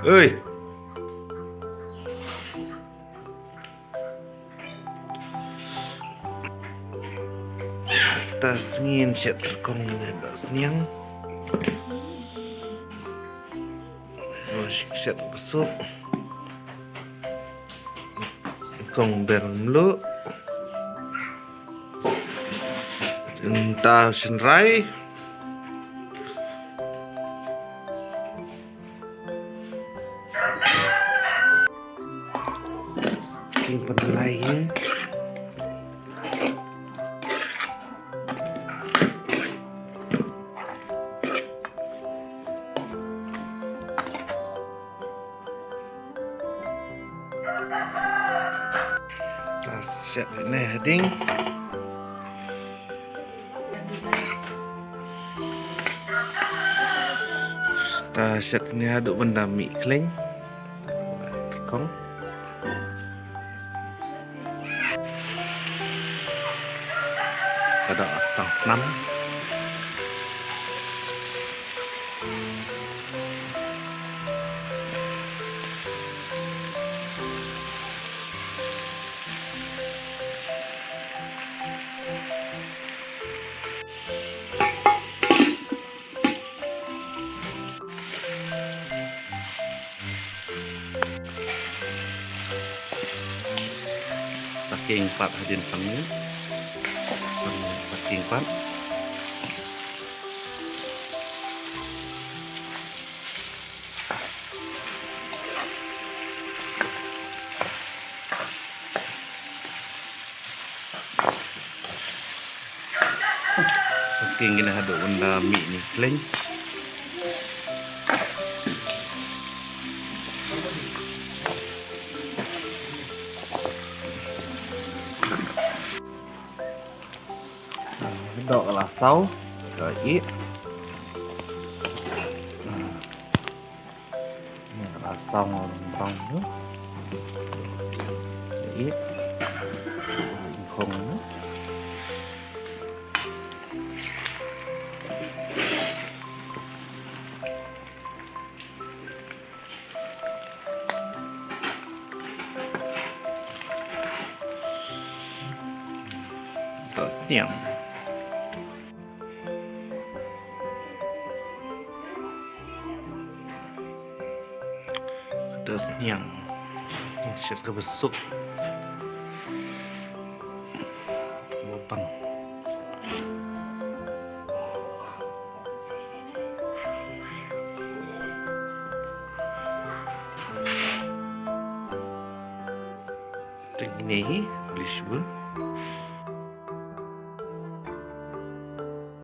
Ơi, tas ngin siap terkon ada seniang. Siap besok. Kong bermlu. Entah senrai. King penilaian. Tas siap ini heading. Tas siap ini aduk benda mie kling. Terkong. Ada asam 6. Saking 4 hadin pangnya. Saking 4. Saking gina aduk benda mie ni kling. Dok lasau, rồi lasau rong nước, ít không nữa. Terus diam. Terus yang siap besuk lubang. Ini beli sebelum